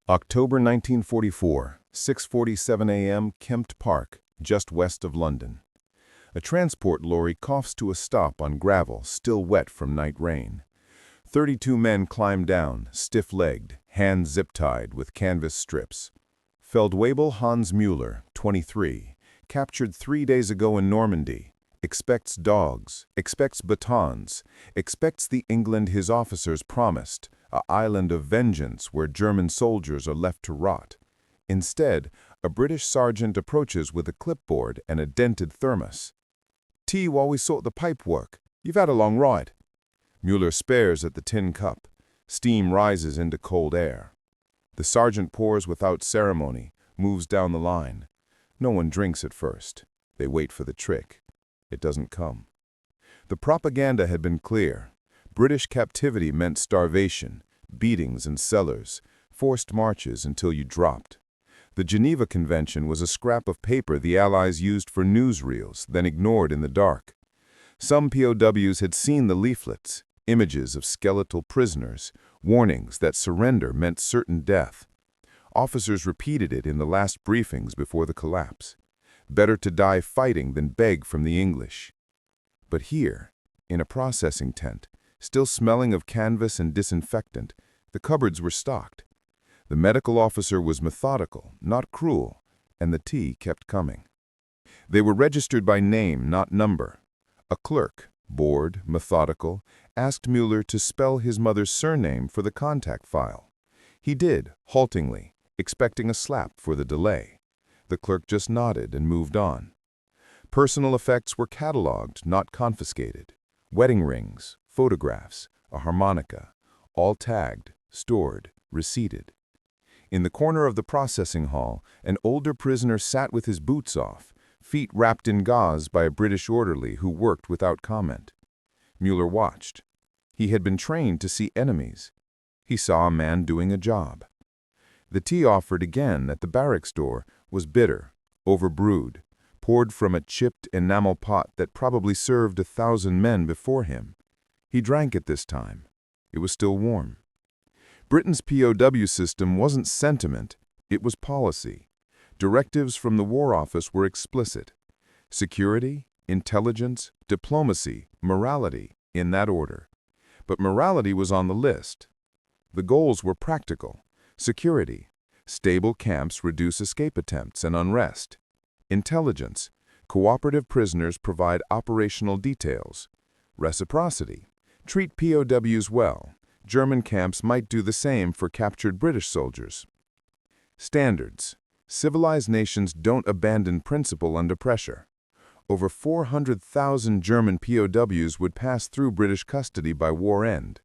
October 1944, 6:47 a.m., Kempt Park, just west of London. A transport lorry coughs to a stop on gravel, still wet from night rain. 32 men climb down, stiff-legged, hands zip-tied with canvas strips. Feldwebel Hans Müller, 23, captured 3 days ago in Normandy, expects dogs, expects batons, expects the England his officers promised, an island of vengeance where German soldiers are left to rot. Instead, a British sergeant approaches with a clipboard and a dented thermos. "Tea while we sort the pipework. You've had a long ride." Müller stares at the tin cup. Steam rises into cold air. The sergeant pours without ceremony, moves down the line. No one drinks at first. They wait for the trick. It doesn't come. The propaganda had been clear. British captivity meant starvation, beatings in cellars, forced marches until you dropped. The Geneva Convention was a scrap of paper the Allies used for newsreels, then ignored in the dark. Some POWs had seen the leaflets, images of skeletal prisoners, warnings that surrender meant certain death. Officers repeated it in the last briefings before the collapse. Better to die fighting than beg from the English. But here, in a processing tent, still smelling of canvas and disinfectant, the cupboards were stocked. The medical officer was methodical, not cruel, and the tea kept coming. They were registered by name, not number. A clerk, bored, methodical, asked Müller to spell his mother's surname for the contact file. He did, haltingly, expecting a slap for the delay. The clerk just nodded and moved on. Personal effects were catalogued, not confiscated. Wedding rings, photographs, a harmonica, all tagged, stored, receipted. In the corner of the processing hall, an older prisoner sat with his boots off, feet wrapped in gauze by a British orderly who worked without comment. Müller watched. He had been trained to see enemies. He saw a man doing a job. The tea offered again at the barracks door was bitter, overbrewed, poured from a chipped enamel pot that probably served 1,000 men before him. He drank it this time. It was still warm. Britain's POW system wasn't sentiment, it was policy. Directives from the War Office were explicit. Security, intelligence, diplomacy, morality, in that order. But morality was on the list. The goals were practical. Security. Stable camps reduce escape attempts and unrest. Intelligence. Cooperative prisoners provide operational details. Reciprocity. Treat POWs well. German camps might do the same for captured British soldiers. Standards. Civilized nations don't abandon principle under pressure. Over 400,000 German POWs would pass through British custody by war end.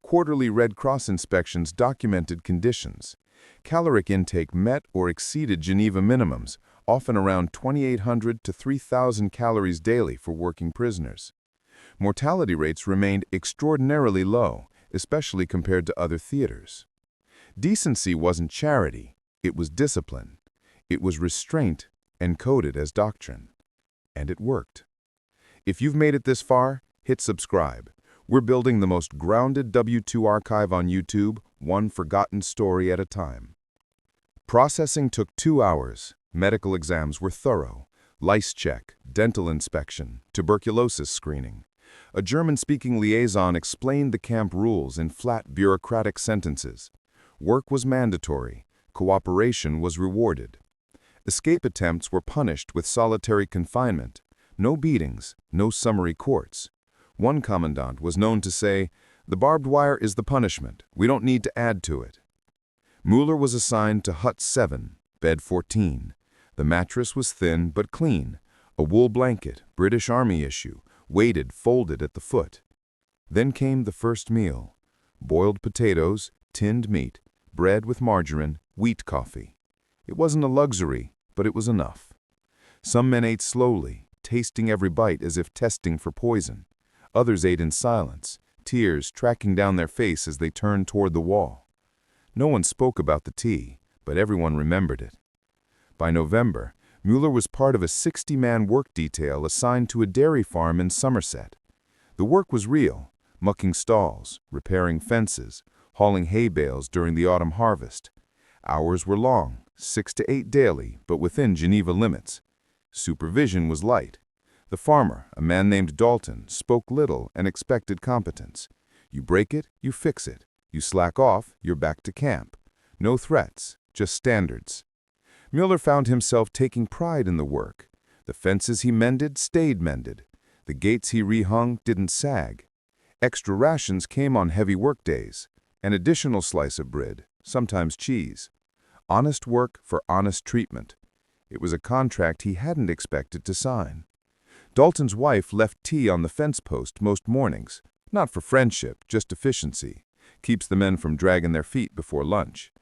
Quarterly Red Cross inspections documented conditions. Caloric intake met or exceeded Geneva minimums, often around 2,800 to 3,000 calories daily for working prisoners. Mortality rates remained extraordinarily low, especially compared to other theaters. Decency wasn't charity, it was discipline. It was restraint encoded as doctrine. And it worked. If you've made it this far, hit subscribe. We're building the most grounded W2 archive on YouTube, one forgotten story at a time. Processing took 2 hours. Medical exams were thorough. Lice check, dental inspection, tuberculosis screening. A German-speaking liaison explained the camp rules in flat bureaucratic sentences. Work was mandatory. Cooperation was rewarded. Escape attempts were punished with solitary confinement. No beatings, no summary courts. One commandant was known to say, "The barbed wire is the punishment. We don't need to add to it." Müller was assigned to Hut 7, Bed 14. The mattress was thin but clean. A wool blanket, British Army issue, weighted, folded at the foot. Then came the first meal. Boiled potatoes, tinned meat, bread with margarine, wheat coffee. It wasn't a luxury, but it was enough. Some men ate slowly, tasting every bite as if testing for poison. Others ate in silence, tears tracking down their face as they turned toward the wall. No one spoke about the tea, but everyone remembered it. By November, Müller was part of a 60-man work detail assigned to a dairy farm in Somerset. The work was real, mucking stalls, repairing fences, hauling hay bales during the autumn harvest. Hours were long, 6 to 8 daily, but within Geneva limits. Supervision was light. The farmer, a man named Dalton, spoke little and expected competence. You break it, you fix it. You slack off, you're back to camp. No threats, just standards. Müller found himself taking pride in the work. The fences he mended stayed mended. The gates he rehung didn't sag. Extra rations came on heavy work days. An additional slice of bread, sometimes cheese. Honest work for honest treatment. It was a contract he hadn't expected to sign. Dalton's wife left tea on the fence post most mornings, not for friendship, just efficiency. Keeps the men from dragging their feet before lunch.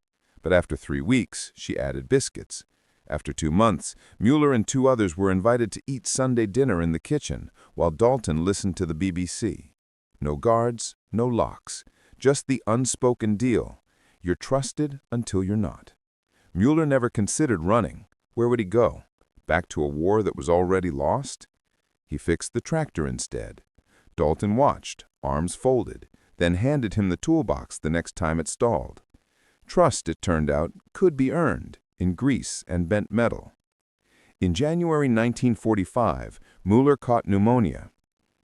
But after 3 weeks, she added biscuits. After 2 months, Müller and 2 others were invited to eat Sunday dinner in the kitchen, while Dalton listened to the BBC. No guards, no locks, just the unspoken deal. You're trusted until you're not. Müller never considered running. Where would he go? Back to a war that was already lost? He fixed the tractor instead. Dalton watched, arms folded, then handed him the toolbox the next time it stalled. Trust, it turned out, could be earned in grease and bent metal. In January 1945, Müller caught pneumonia.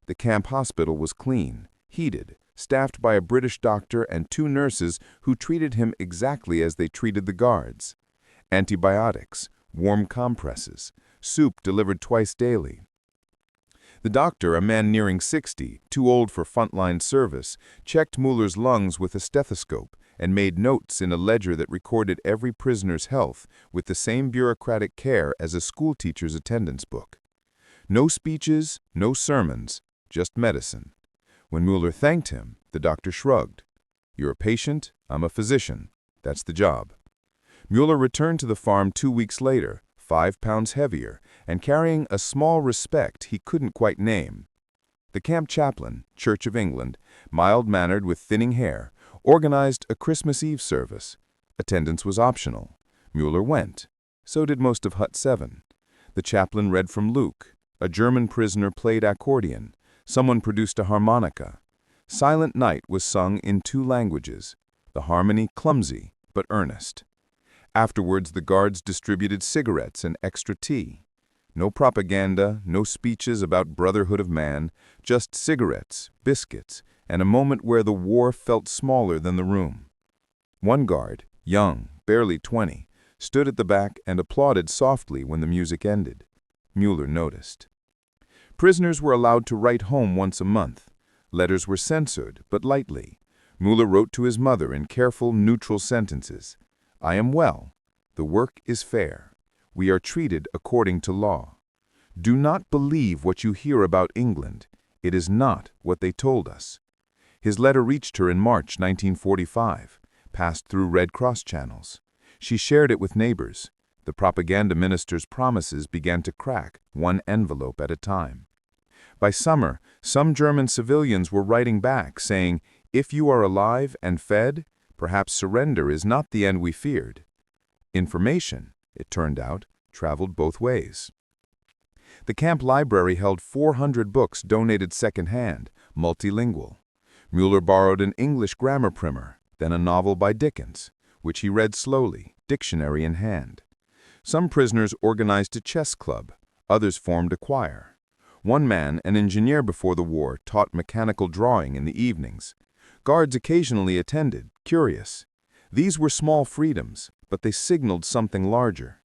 The camp hospital was clean, heated, staffed by a British doctor and 2 nurses who treated him exactly as they treated the guards. Antibiotics, warm compresses, soup delivered twice daily. The doctor, a man nearing 60, too old for frontline service, checked Müller's lungs with a stethoscope and made notes in a ledger that recorded every prisoner's health with the same bureaucratic care as a schoolteacher's attendance book. No speeches, no sermons, just medicine. When Müller thanked him, the doctor shrugged. You're a patient, I'm a physician. That's the job. Müller returned to the farm 2 weeks later, 5 pounds heavier, and carrying a small respect he couldn't quite name. The camp chaplain, Church of England, mild-mannered with thinning hair, organized a Christmas Eve service. Attendance was optional. Müller went. So did most of Hut 7. The chaplain read from Luke. A German prisoner played accordion. Someone produced a harmonica. Silent Night was sung in 2 languages. The harmony clumsy, but earnest. Afterwards, the guards distributed cigarettes and extra tea. No propaganda, no speeches about brotherhood of man, just cigarettes, biscuits, and a moment where the war felt smaller than the room. One guard, young, barely 20, stood at the back and applauded softly when the music ended. Müller noticed. Prisoners were allowed to write home once a month. Letters were censored, but lightly. Müller wrote to his mother in careful, neutral sentences. I am well. The work is fair. We are treated according to law. Do not believe what you hear about England. It is not what they told us. His letter reached her in March 1945, passed through Red Cross channels. She shared it with neighbors. The propaganda minister's promises began to crack, one envelope at a time. By summer, some German civilians were writing back, saying, if you are alive and fed, perhaps surrender is not the end we feared. Information, it turned out, traveled both ways. The camp library held 400 books donated secondhand, multilingual. Müller borrowed an English grammar primer, then a novel by Dickens, which he read slowly, dictionary in hand. Some prisoners organized a chess club, others formed a choir. One man, an engineer before the war, taught mechanical drawing in the evenings. Guards occasionally attended, curious. These were small freedoms, but they signaled something larger.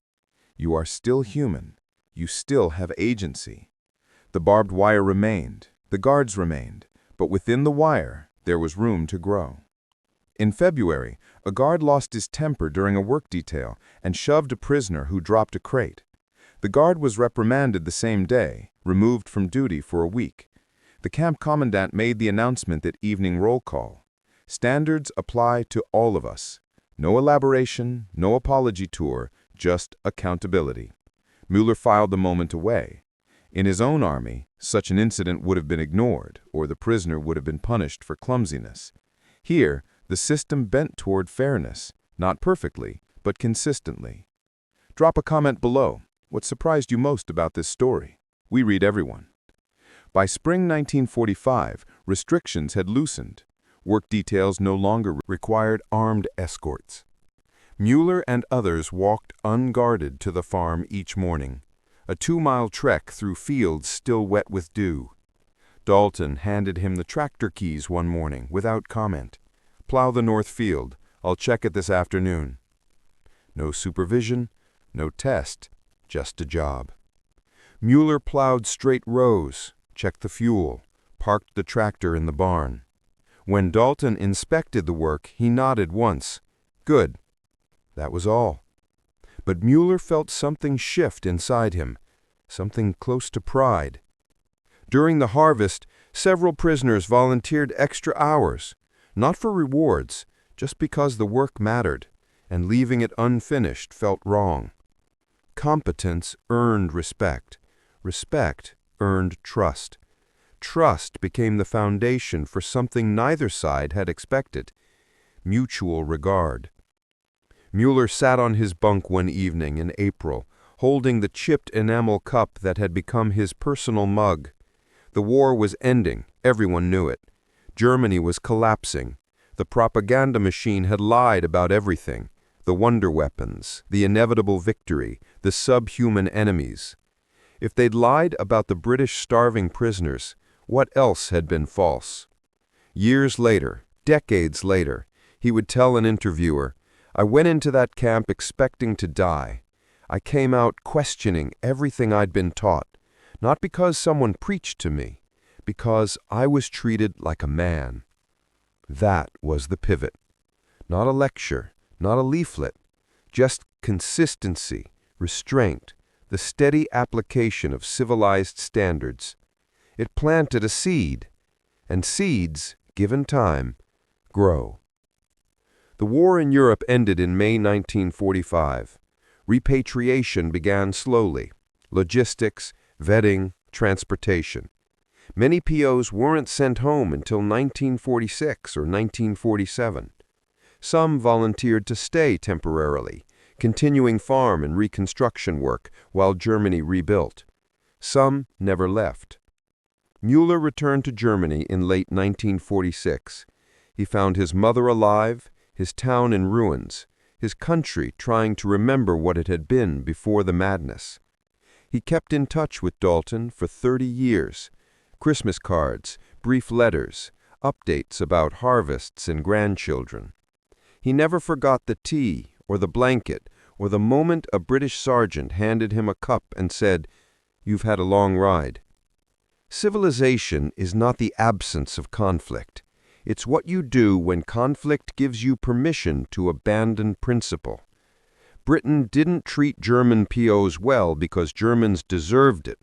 You are still human. You still have agency. The barbed wire remained, the guards remained, but within the wire, there was room to grow. In February, a guard lost his temper during a work detail and shoved a prisoner who dropped a crate. The guard was reprimanded the same day, removed from duty for a week. The camp commandant made the announcement at evening roll call. Standards apply to all of us. No elaboration, no apology tour, just accountability. Müller filed the moment away. In his own army, such an incident would have been ignored, or the prisoner would have been punished for clumsiness. Here, the system bent toward fairness, not perfectly, but consistently. Drop a comment below. What surprised you most about this story? We read everyone. By spring 1945, restrictions had loosened. Work details no longer required armed escorts. Müller and others walked unguarded to the farm each morning, a 2-mile trek through fields still wet with dew. Dalton handed him the tractor keys one morning without comment. "Plow the north field. I'll check it this afternoon." No supervision, no test, just a job. Müller plowed straight rows, checked the fuel, parked the tractor in the barn. When Dalton inspected the work, he nodded once. "Good." That was all. But Müller felt something shift inside him, something close to pride. During the harvest, several prisoners volunteered extra hours, not for rewards, just because the work mattered, and leaving it unfinished felt wrong. Competence earned respect. Respect earned trust. Trust became the foundation for something neither side had expected: mutual regard. Müller sat on his bunk one evening in April, holding the chipped enamel cup that had become his personal mug. The war was ending, everyone knew it. Germany was collapsing. The propaganda machine had lied about everything: the wonder weapons, the inevitable victory, the subhuman enemies. If they'd lied about the British starving prisoners, what else had been false? Years later, decades later, he would tell an interviewer, "I went into that camp expecting to die. I came out questioning everything I'd been taught, not because someone preached to me, because I was treated like a man." That was the pivot. Not a lecture, not a leaflet, just consistency, restraint, the steady application of civilized standards. It planted a seed, and seeds, given time, grow. The war in Europe ended in May 1945. Repatriation began slowly: logistics, vetting, transportation. Many POs weren't sent home until 1946 or 1947. Some volunteered to stay temporarily, continuing farm and reconstruction work while Germany rebuilt. Some never left. Müller returned to Germany in late 1946. He found his mother alive, his town in ruins, his country trying to remember what it had been before the madness. He kept in touch with Dalton for 30 years. Christmas cards, brief letters, updates about harvests and grandchildren. He never forgot the tea or the blanket or the moment a British sergeant handed him a cup and said, "You've had a long ride." Civilization is not the absence of conflict. It's what you do when conflict gives you permission to abandon principle. Britain didn't treat German POs well because Germans deserved it.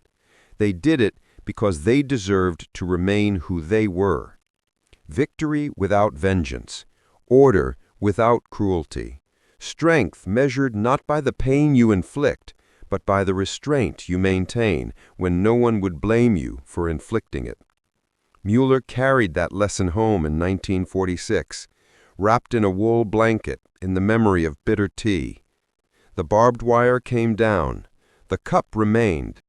They did it because they deserved to remain who they were. Victory without vengeance. Order without cruelty. Strength measured not by the pain you inflict, but by the restraint you maintain when no one would blame you for inflicting it. Müller carried that lesson home in 1946, wrapped in a wool blanket in the memory of bitter tea. The barbed wire came down. The cup remained,